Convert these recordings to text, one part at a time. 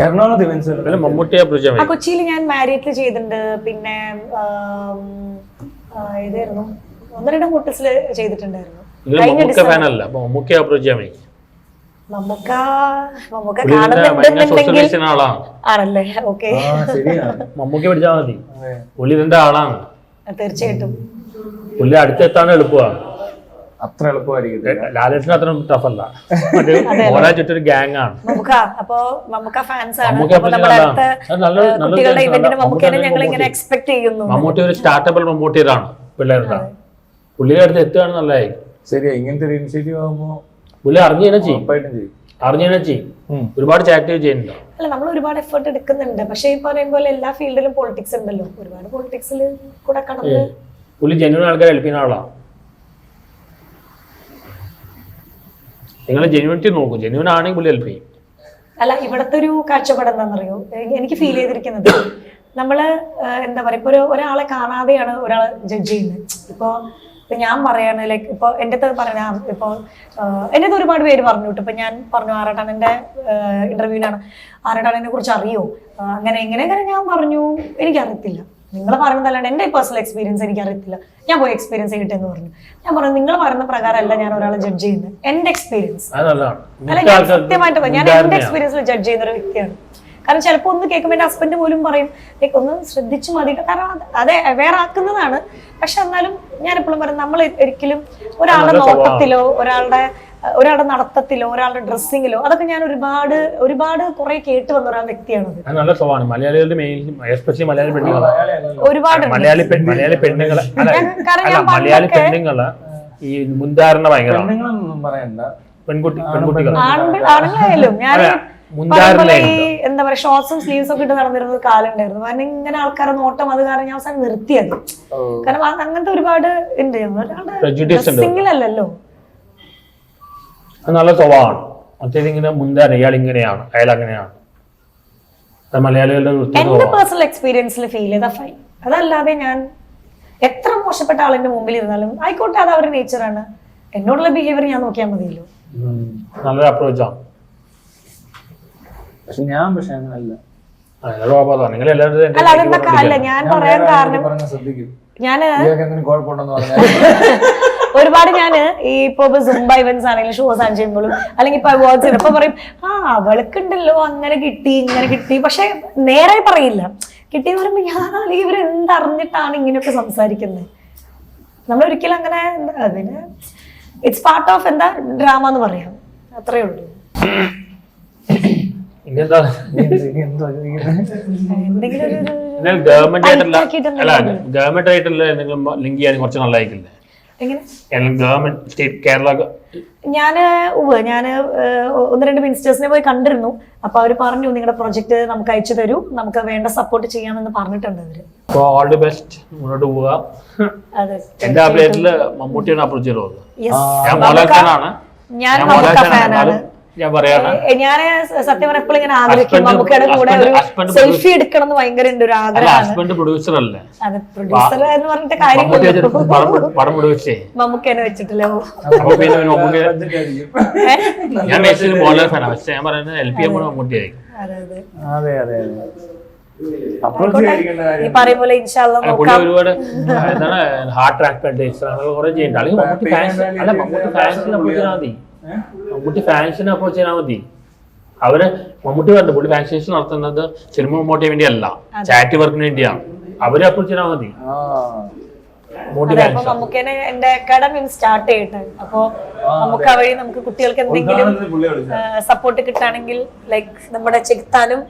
എറണാകുളത്ത് ഇവന്റ്സ് മമ്മൂട്ടി കൊച്ചിയിൽ ഞാൻ മാരിയറ്റിൽ ചെയ്തിട്ടുണ്ട്. പിന്നെ ഏതായിരുന്നു ഒന്ന് രണ്ട് ഹോട്ടൽസിൽ ചെയ്തിട്ടുണ്ടായിരുന്നു. ആണല്ലേ? ഓക്കെ, മമ്മൂക്കി പഠിച്ചാൽ മതി. പുള്ളി ഇതിന്റെ ആളാണ്. തീർച്ചയായിട്ടും പുള്ളി അടുത്തെത്താൻ എളുപ്പമാണ്. അത്ര എളുപ്പമായിരിക്കും. ലാലേട്ടന് അത്ര ടഫല്ല. ചുറ്റൊരു ഗ്യാങ് ആണ്. അപ്പൊ മമ്മൂക്ക ഫാൻസ് ആണ്. കുട്ടികളുടെ ഇവന്റിന് മമ്മൂക്കനെ ഞങ്ങൾ ഇങ്ങനെ എക്സ്പെക്ട് ചെയ്യുന്നു. മമ്മൂട്ടി ഒരു സ്റ്റാർട്ടബിൾ മമ്മൂട്ടിയതാണ് പിള്ളേരുടെ. പുള്ളിയുടെ അടുത്ത് എത്തുകയാണ് നല്ലതായി. ശരിയാ, ഇങ്ങനത്തെ ഒരു ഇനിഷ്യേറ്റീവ് ആകുമ്പോ പുള്ളി അറിഞ്ഞു ചെയ്യും. ഒരുപാട് ചാക്റ്റീവ് ചെയ്യുന്നുണ്ട്. അല്ല, നമ്മൾ ഒരുപാട് എഫേർട്ട് എടുക്കുന്നുണ്ട്. പക്ഷെ ഈ പറയുമ്പോൾ എല്ലാ ഫീൽഡിലും പൊളിറ്റിക്സ് ഉണ്ടല്ലോ. ഒരുപാട് പൊളിറ്റിക്സിൽ കൂടെ കടന്ന് പുള്ളി ജെന്യൂൻ ആൾക്കാരെ ഹെൽപ്പ് ചെയ്യുന്ന ആളാണ്. നിങ്ങൾ ജെന്യൂനിറ്റി നോക്കൂ. ജെന്യൂൻ ആണെങ്കിൽ പുള്ളി ഹെൽപ്പ് ചെയ്യും. അല്ല, ഇവിടത്തെ ഒരു കാഴ്ചപ്പാട് എന്താണെന്നറിയോ എനിക്ക് ഫീൽ ചെയ്തിരിക്കുന്നത്? നമ്മള് എന്താ പറയാ, ഇപ്പൊ ഒരാളെ കാണാതെയാണ് ഒരാളെ ജഡ്ജ് ചെയ്യുന്നത്. ഇപ്പൊ ഞാൻ പറയാണ്, ലൈക്ക് ഇപ്പൊ എൻ്റെ അടുത്ത് പറഞ്ഞ ഇപ്പൊ എൻ്റെ അടുത്ത് ഒരുപാട് പേര് പറഞ്ഞു കേട്ടോ. ഇപ്പൊ ഞാൻ പറഞ്ഞു ആറാട്ടാണെന്റെ ഇന്റർവ്യൂവിനാണ്, ആറാട്ടാണെന്നെ കുറിച്ച് അറിയോ, അങ്ങനെ എങ്ങനെ ഞാൻ പറഞ്ഞു എനിക്കറിയത്തില്ല. നിങ്ങൾ പറയുന്നതല്ലാണ്ട് എൻ്റെ പേഴ്സണൽ എക്സ്പീരിയൻസ് എനിക്കറിയത്തില്ല. ഞാൻ പോയി എക്സ്പീരിയൻസ് ചെയ്തിട്ട് എന്ന് പറഞ്ഞു. ഞാൻ പറഞ്ഞു നിങ്ങൾ പറയുന്ന പ്രകാരമല്ല ഞാൻ ഒരാളെ ജഡ്ജ് ചെയ്യുന്നത്. എൻ്റെ എക്സ്പീരിയൻസ് അല്ല, ഞാൻ സത്യമായിട്ട് ഞാൻ എൻ്റെ എക്സ്പീരിയൻസിൽ ജഡ്ജ് ചെയ്യുന്ന ഒരു വ്യക്തിയാണ്. കാരണം ചിലപ്പോൾ ഒന്ന് കേൾക്കുമ്പോൾ എൻ്റെ ഹസ്ബൻഡ് പോലും പറയും ലൈക്ക് ഒന്ന് ശ്രദ്ധിച്ചു മതി. കാരണം അതെ വേറെ ആക്കുന്നതാണ്. പക്ഷെ എന്നാലും ഞാൻ എപ്പോഴും പറയും, നമ്മൾ ഒരിക്കലും ഒരാളുടെ നോട്ടത്തിലോ ഒരാളുടെ നടത്തത്തിലോ ഒരാളുടെ ഡ്രസ്സിങ്ങിലോ അതൊക്കെ ഞാൻ ഒരുപാട് കുറെ കേട്ട് വന്ന ഒരാൾ വ്യക്തിയാണത്. ഒരുപാട് മലയാളി പെണ്ണുങ്ങള് ഈ മുൻധാരണ ഭയങ്കര പെൺകുട്ടികൾ ആണുങ്ങളായാലും ഞാൻ എന്താ പറയാ ഷോർട്സും സ്ലീവ്സും ഒക്കെ ഇട്ട് നടന്നിരുന്ന കാലം ഉണ്ടായിരുന്നു. കാരണം ഇങ്ങനെ ആൾക്കാരെ നോട്ടം അത് കാരണം ഞാൻ അവസാനം നിർത്തിയത്. കാരണം അങ്ങനത്തെ ഒരുപാട് ഉണ്ട്. ഡ്രസ്സിങ്ങിലല്ലോ നല്ല സ്വഭാവമാണ്. മറ്റേത് ഇങ്ങനെ മുൻധാരണ, ഇയാൾ ഇങ്ങനെയാണ് അയാൾ അങ്ങനെയാണ്. മലയാളികളുടെ എന്റെ പേഴ്സണൽ എക്സ്പീരിയൻസിൽ ഫീൽ ചെയ്ത ഫൈൻ. അതല്ലാതെ ഞാൻ എത്ര മോശപ്പെട്ട ആളിന്റെ മുമ്പിൽ ഇരുന്നാലും ആയിക്കോട്ടെ, അത് അവരുടെ നേച്ചറാണ്. എന്നോടുള്ള ബിഹേവിയർ ഞാൻ നോക്കിയാൽ മതിയല്ലോ. നല്ലൊരു അപ്രോച്ചാണ്. പക്ഷെ അങ്ങനല്ല. അല്ല, അതെന്താ ഞാൻ പറയാൻ കാരണം ഒരുപാട് ഞാന് ഈ ഇപ്പൊ സുംബ ഇവന്റ്സ് ആണെങ്കിലും ഷോസ് ആണ് ചെയ്യുമ്പോഴും അല്ലെങ്കിൽ ഇപ്പൊ അവാർഡ്സ് ഇപ്പൊ പറയും അവൾക്കുണ്ടല്ലോ അങ്ങനെ കിട്ടി ഇങ്ങനെ കിട്ടി. പക്ഷെ നേരെ പറയില്ല. കിട്ടിയെന്ന് പറയുമ്പോ ഞാൻ ഇവരെന്തറിഞ്ഞിട്ടാണ് ഇങ്ങനെയൊക്കെ സംസാരിക്കുന്നത്. നമ്മൾ ഒരിക്കലും അങ്ങനെ അതിന് ഇറ്റ്സ് പാർട്ട് ഓഫ് എന്താ ഡ്രാമ എന്ന് പറയാം. അത്രേ ഉള്ളൂ. ഗവൺമെന്റ് ആയിട്ടുള്ള എന്തെങ്കിലും ലിങ്ക് ചെയ്യാൻ കുറച്ച് നല്ലതായിരിക്കില്ലേ? ഞാന് ഒന്ന് രണ്ട് മിനിസ്റ്റേഴ്സിനെ പോയി കണ്ടിരുന്നു. അപ്പൊ അവര് പറഞ്ഞു നിങ്ങളുടെ പ്രൊജക്ട് നമുക്ക് അയച്ചു തരൂ, നമുക്ക് വേണ്ട സപ്പോർട്ട് ചെയ്യാമെന്ന് പറഞ്ഞിട്ടുണ്ട് അവര്. ഓൾ ദി ബെസ്റ്റ്, മുന്നോട്ട് പോവുക. എന്റെ അപ്ഡേറ്റില് മമ്മൂട്ടിയാണ് അപ്രോച്ച് ചെയ്തത്. ഞാൻ മോഹൻലാലാണ്. ഞാൻ ഫാനാണ്. ഞാൻ സത്യം പറഞ്ഞ എപ്പോഴും ഇങ്ങനെ ആഗ്രഹിക്കും മമ്മൂക്കയുടെ കൂടെ ഒരു സെൽഫി എടുക്കണം എന്ന് ഭയങ്കര ഉണ്ട് ഒരു ആഗ്രഹമാണ്. പ്രൊഡ്യൂസർ അല്ലേ? അതെ, പ്രൊഡ്യൂസർ എന്ന് പറഞ്ഞിട്ട് കാര്യം മമ്മൂക്കനെ വെച്ചിട്ടില്ല. ഈ പറയും പോലെ ഒരുപാട് ഹാർട്ട് ട്രാൻസ്പ്ലാന്റേഷൻ കുറെ ചെയ്യുന്നുണ്ട്. മമ്മൂട്ടി ഫാൻസിനെ അപ്രോച്ച് ചെയ്താൽ മതി. അവര് മമ്മൂട്ടി പറഞ്ഞു പുള്ളി ഫാൻസേഷൻ നടത്തുന്നത് സിനിമ പ്രൊമോട്ട് വേണ്ടി അല്ല, ചാറ്റ് വർക്കിന് വേണ്ടിയാണ്. അവരെ അപ്രോച്ച് ചെയ്താൽ മതി. മമ്മൂക്കനെ എന്റെ അക്കാഡമി സ്റ്റാർട്ട് ചെയ്യട്ടെ. അപ്പൊ നമുക്ക് വഴി നമുക്ക് കുട്ടികൾക്ക് എന്തെങ്കിലും സപ്പോർട്ട് കിട്ടുകയാണെങ്കിൽ ലൈക്ക് നമ്മുടെ ചെകുത്താനും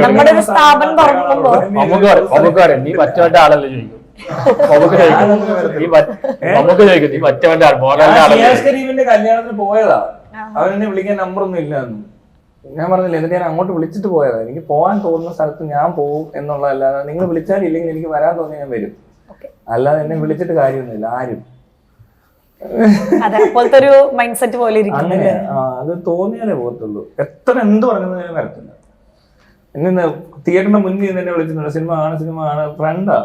നമ്മുടെ ഒരു സ്ഥാപനം തുറക്കുമ്പോ നീ മറ്റവന്റെ ആളല്ലേ ചോദിക്കും. നീ മറ്റവന്റെ കല്യാണത്തിന് പോയതാ. അവരെന്നെ വിളിക്കാൻ നമ്പറൊന്നും ഇല്ലാന്ന് ഞാൻ പറഞ്ഞില്ല. എന്നിട്ട് ഞാൻ അങ്ങോട്ട് വിളിച്ചിട്ട് പോയതാ. എനിക്ക് പോകാൻ തോന്നുന്ന സ്ഥലത്ത് ഞാൻ പോകും എന്നുള്ളതല്ലാതെ നിങ്ങൾ വിളിച്ചാലില്ലെങ്കിൽ എനിക്ക് വരാൻ തോന്നി ഞാൻ വരും. അല്ലാതെ എന്നെ വിളിച്ചിട്ട് കാര്യമൊന്നുമില്ല ആരും. അതേപോലത്തെ മൈൻഡ് സെറ്റ് പോലെ അങ്ങനെ അത് തോന്നിയാലേ പോകത്തുള്ളൂ. എത്ര എന്ത് പറയുന്നത് ഞാൻ വരത്തില്ല. എന്നെ തിയേറ്ററിന്റെ മുന്നിൽ എന്നെ വിളിച്ചിട്ടുണ്ട്. സിനിമ ആണ് ഫ്രണ്ടാ.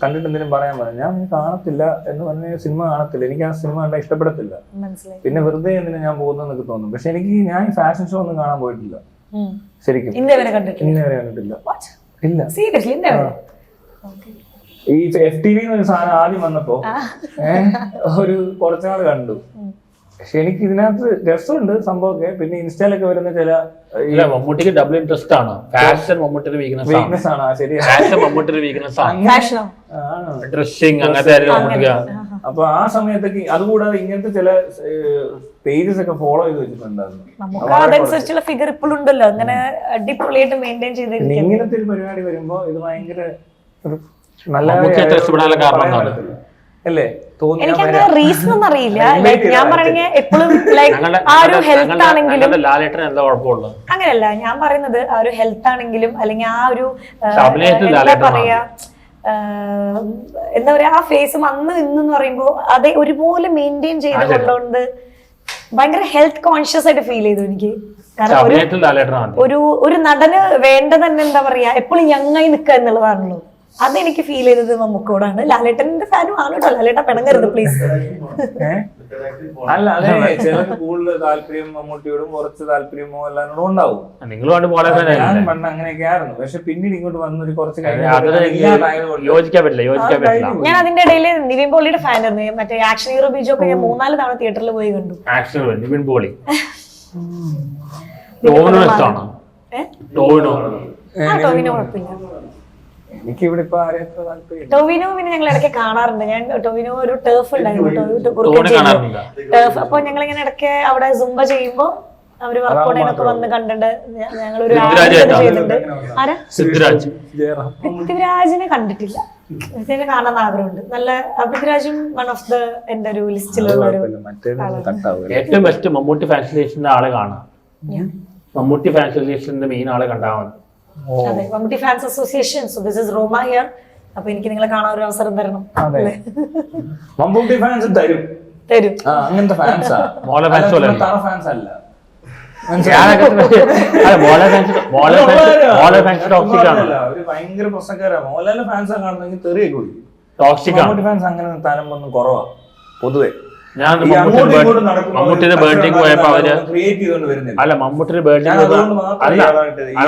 കണ്ടിട്ട് എന്തെങ്കിലും പറയാൻ പറഞ്ഞു. ഞാൻ കാണത്തില്ല എന്ന് പറഞ്ഞ സിനിമ കാണത്തില്ല, എനിക്ക് ആ സിനിമ കണ്ടാൽ ഇഷ്ടപ്പെടത്തില്ല, മനസ്സിലായി. പിന്നെ വെറുതെ എന്തിനാ ഞാൻ പോകുന്നതെന്നൊക്കെ തോന്നും. പക്ഷെ എനിക്ക് ഞാൻ ഫാഷൻ ഷോ ഒന്നും കാണാൻ പോയിട്ടില്ല ശരിക്കും, ഇന്നേ വരെ കണ്ടിട്ടില്ല. ഇന്നേ വരെ കണ്ടിട്ടില്ല. ഇല്ല സീരിയസ്ലി ഇന്നേ വരെ. ഈ FTV എന്നൊരു സാധനം ആദ്യം വന്നപ്പോ ഒരു കുറച്ചുനാൾ കണ്ടു. പക്ഷെ എനിക്ക് ഇതിനകത്ത് രസമുണ്ട് സംഭവമൊക്കെ. പിന്നെ ഇൻസ്റ്റയിലൊക്കെ വരുന്ന ചില മമ്മൂട്ടിക്ക് ഡബിൾ ഇൻട്രസ്റ്റ് ആണ്. ഫാഷൻ മമ്മൂട്ടിയുടെ വീക്ക്നെസ് ആണ്. ശരിയാ, ഫാഷൻ മമ്മൂട്ടിയുടെ വീക്ക്നെസ് ആണ്. ഫാഷനോ ഡ്രസ്സിങ് അങ്ങനത്തെ. അപ്പൊ ആ സമയത്തൊക്കെ അതുകൂടാതെ ഇങ്ങനത്തെ ചില പേജസ് ഒക്കെ ഫോളോ ചെയ്ത് വെച്ചിട്ടുണ്ടായിരുന്നു. നമുക്ക് അതനുസരിച്ചുള്ള ഫിഗർ ഇപ്പോഴും ഉണ്ടല്ലോ, അങ്ങനെ അടിപൊളിയായിട്ട് മെയിൻറ്റെയിൻ ചെയ്തിരിക്കും. ഇങ്ങനത്തെ ഒരു പരിപാടി വരുമ്പോ ഇത് ഭയങ്കര ഒരു നല്ല അല്ലേ തോന്നി. എനിക്കങ്ങനെ റീസൺ ഒന്നും അറിയില്ല. ലൈക്ക് ഞാൻ പറയണെങ്കിൽ എപ്പോഴും ലൈക്ക് ആ ഒരു ഹെൽത്ത് ആണെങ്കിലും അങ്ങനെയല്ല ഞാൻ പറയുന്നത്, ആ ഒരു ഹെൽത്ത് ആണെങ്കിലും അല്ലെങ്കിൽ ആ ഒരു എന്താ പറയാ എന്താ പറയാ ആ ഫേസ് അന്ന് ഇന്നെന്ന് പറയുമ്പോ അതേ ഒരുപോലെ മെയിൻറ്റെയിൻ ചെയ്ത് കൊണ്ടുകൊണ്ട് ഭയങ്കര ഹെൽത്ത് കോൺഷ്യസ് ആയിട്ട് ഫീൽ ചെയ്തു എനിക്ക്. കാരണം ഒരു നടന് വേണ്ടത് തന്നെ എന്താ പറയാ എപ്പോഴും യങ്ങായി നിൽക്കുക എന്നുള്ളതാണല്ലോ. അതെനിക്ക് ഫീൽ ചെയ്തത് മമ്മൂക്കോടാണ്. ലാലേട്ടന്റെ ഫാനും ആണ് കേട്ടോ, ലാലേട്ട പിണങ്ങരുത് പ്ലീസ്. അല്ല അതെ, ചിലർക്ക് കൂടുതൽ താല്പര്യം മമ്മൂട്ടിയോടും കുറച്ച് താല്പര്യം മോഹൻലാലിനോടും ഉണ്ടാവും. ഞാൻ പണ്ട് അങ്ങനെയൊക്കെ ആയിരുന്നു. പക്ഷെ പിന്നീട് ഇങ്ങോട്ട് വന്നൊരു കുറച്ച് യോജിക്കാൻ ഞാൻ അതിന്റെ ഇടയിൽ നിവിൻ പോളിയുടെ ഫാനായിരുന്നു. മറ്റേ ആക്ഷൻ ഹീറോ ബീജോ ഒക്കെ ഞാൻ 3-4 തവണ തിയേറ്ററിൽ പോയി കണ്ടു. നിവിൻ പോളി ടോവിനോ കുഴപ്പമില്ല. എനിക്ക് ഇവിടെ ഇപ്പൊ ആരെയൊക്കെ താല്പര്യം. ടോവിനോ പിന്നെ ഞങ്ങൾ ഇടയ്ക്ക് കാണാറുണ്ട്. ഞാൻ ടോവിനോ ഒരു ടേഫ് ഉണ്ടായിരുന്നു, ടേഫ്. അപ്പൊ ഞങ്ങൾ ഇങ്ങനെ ഇടയ്ക്ക് അവിടെ സുംബ ചെയ്യുമ്പോ അവര് വർക്കൗട്ടിനൊക്കെ വന്ന് കണ്ടിട്ട് ഞങ്ങളൊരു ചെയ്തിട്ടുണ്ട്. ആരാ? പൃഥ്വിരാജിനെ കണ്ടിട്ടില്ല, ഇതിനെ കാണാൻ ആഗ്രഹമുണ്ട്. നല്ല പൃഥ്വിരാജും വൺ ഓഫ് ദ എന്റെ ഒരു ലിസ്റ്റിലുള്ള ഒരു ഏറ്റവും ബെസ്റ്റ് മമ്മൂട്ടി ഫാൻസിലേഷന്റെ ആളെ കാണാം. മമ്മൂട്ടി ഫാൻസിലേഷന്റെ മെയിൻ ആളെ കണ്ടാൽ മതി. അതെ, Mammootty fans association. So this is Roma here. അപ്പൊ എനിക്ക് നിങ്ങളെ കാണാൻ ഒരു അവസരം തരണം. മമ്മൂട്ടി ഫാൻസ് തരും. അങ്ങനത്തെ ഫാൻസാ, ഫാൻസ് അല്ല. ഭയങ്കര പ്രശ്നക്കാരാ. മോഹൻലാലിന്റെ ഫാൻസാ കാണുന്നെങ്കിൽ തെറിയൊക്കെ കുടിക്കും. മമ്മൂട്ടി ഫാൻസ് അങ്ങനെ തലമ്പൊന്നും കുറവാ പൊതുവെ. ഞാൻ മമ്മൂട്ടിയുടെ ബർത്ത്ഡേക്ക് പോയപ്പോ അവര് അല്ല മമ്മൂട്ടിയുടെ ബർത്ത്ഡേക്ക്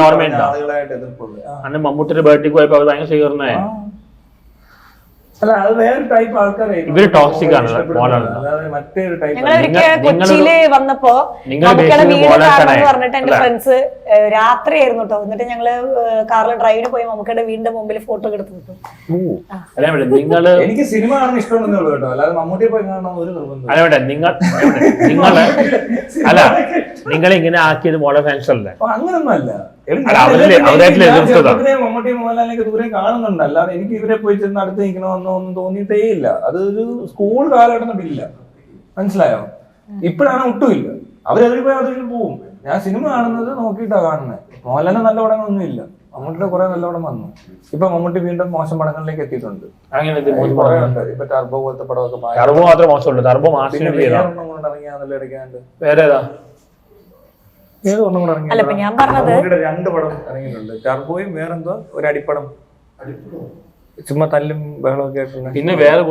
ഓർമ്മയുണ്ടോ? അന്ന് മമ്മൂട്ടിയുടെ ബർത്ത്ഡേക്ക് പോയപ്പോ അവർ ഭയങ്കര സ്വീകരണേ. ഇവര് ടോക്സിക് ആണ്. കൊച്ചിയില് വന്നപ്പോ പറഞ്ഞിട്ട് എന്റെ ഫ്രണ്ട്സ് രാത്രിയായിരുന്നു കേട്ടോ. എന്നിട്ട് ഞങ്ങള് കാറിൽ ഡ്രൈവിന് പോയി മമ്മൂക്കയുടെ വീടിന്റെ മുമ്പിൽ ഫോട്ടോ എടുത്തു കിട്ടും. നിങ്ങള് എനിക്ക് സിനിമ കാണാൻ ഇഷ്ടമുണ്ടെന്നുള്ളൂ കേട്ടോ, അല്ലാതെ മമ്മൂട്ടിയെ പോയി കാണണം ഒരു നിർബന്ധം. അല്ല നിങ്ങള് അല്ല നിങ്ങൾ ഇങ്ങനെ ആക്കിയത് മോളെ ഫാൻസ് അല്ലേ? അങ്ങനൊന്നും അല്ല. മമ്മൂട്ടി മോഹൻലാലിനൊക്കെ ദൂരെ കാണുന്നുണ്ട്, അല്ലാതെ എനിക്ക് ഇവരെ പോയി ചെന്ന് അടുത്ത് നിൽക്കണമെന്നോ ഒന്നും തോന്നിയിട്ടേ ഇല്ല. അതൊരു സ്കൂൾ കാലഘട്ടത്തിലില്ല, മനസ്സിലായോ? ഇപ്പോഴാണ് ഒട്ടുമില്ല. അവരതിൽ പോയി അതിൽ പോവും. ഞാൻ സിനിമ കാണുന്നത് നോക്കിയിട്ടാ കാണുന്നത്. മോഹൻലാലിന് നല്ല പടങ്ങളൊന്നും ഇല്ല, മമ്മൂട്ടിയുടെ കുറെ നല്ല പടം വന്നു. ഇപ്പൊ മമ്മൂട്ടി വീണ്ടും മോശം പടങ്ങളിലേക്ക് എത്തിയിട്ടുണ്ട്. ഇപ്പൊ ടർബോ പോലത്തെ പടമൊക്കെ ടർബോ മാത്രമേ മോശമുള്ളൂ. ടർബോ ഇറങ്ങിയാന്നല്ലോ ഇടയ്ക്കാണ്ട്. വേറെ ഏതാ? ഞാൻ പറഞ്ഞത് 2 പടം ഇറങ്ങിയിട്ടുണ്ട്. ടർബോയും വേറെന്തോ ഒരു അടിപ്പടം, ചുമ്മാ തല്ലും ബഹളമൊക്കെ ആയിട്ടുള്ള. പിന്നെ വേറെ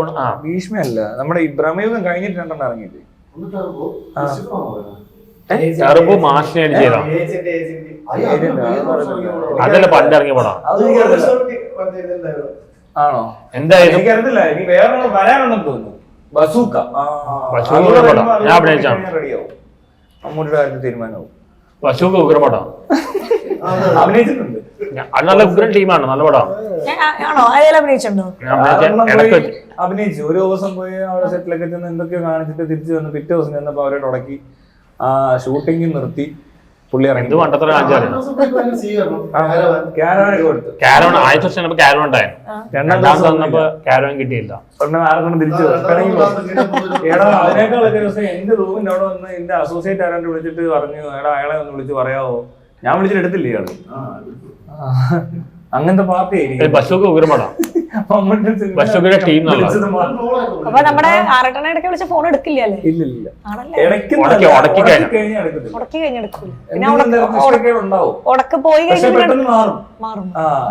ഭീഷ്മയല്ല, നമ്മുടെ ഇബ്രാഹിം കഴിഞ്ഞിട്ട് 2 ഇറങ്ങിയിട്ട്. ടർബോ മാഷിനായിട്ട് ചെയ്താ അതല്ല പണ്ട് ഇറങ്ങിയ പടം ആണോ? എന്തായാലും എനിക്കറിയത്തില്ല. ഇനി വേറെ വരാനുണ്ടെന്ന് തോന്നുന്നു. ബസൂക്ക ഞാൻ അഭിനയിച്ചാണ്. റെഡിയാവും, മമ്മൂട്ടിയുടെ കാര്യത്തിൽ തീരുമാനമാവും. ബസൂക്ക ഉഗ്രപടം അഭിനയിച്ചിട്ടുണ്ട്. അത് നല്ല ഉഗ്രൻ ടീമാണ്, നല്ല പടം. അഭിനയിച്ചു. ഒരു ദിവസം പോയി അവിടെ സെറ്റിലൊക്കെ ചെന്ന് എന്തൊക്കെയോ കാണിച്ചിട്ട് തിരിച്ചു വന്ന് പിറ്റേ ദിവസം ചെന്നപ്പോ അവരെ തുടക്കി ആ ഷൂട്ടിംഗ് നിർത്തി പുള്ളി ഇറങ്ങി. കിട്ടിയില്ല. ആർക്കൊന്നും തിരിച്ചു അതിനേക്കാളൊക്കെ ദിവസം എന്റെ റൂമിന്റെ അവിടെ വന്ന് എന്റെ അസോസിയേറ്റ് ആരാണ്ട് വിളിച്ചിട്ട് പറഞ്ഞു, എടാ അയാളെ ഒന്ന് വിളിച്ച് പറയാവോ? ഞാൻ വിളിച്ചിട്ട് എടുത്തില്ല ഇയാള്. അങ്ങനത്തെ പാർട്ടി ടീം അപ്പൊ നമ്മുടെ ആറട്ടനെ ഇടയ്ക്ക് വിളിച്ച ഫോൺ എടുക്കില്ലല്ലേ? ഇല്ല, ഉടക്കി കഴിഞ്ഞെടുക്കില്ല. പിന്നെ ഉടക്ക് പോയി കഴിഞ്ഞാൽ മാറും.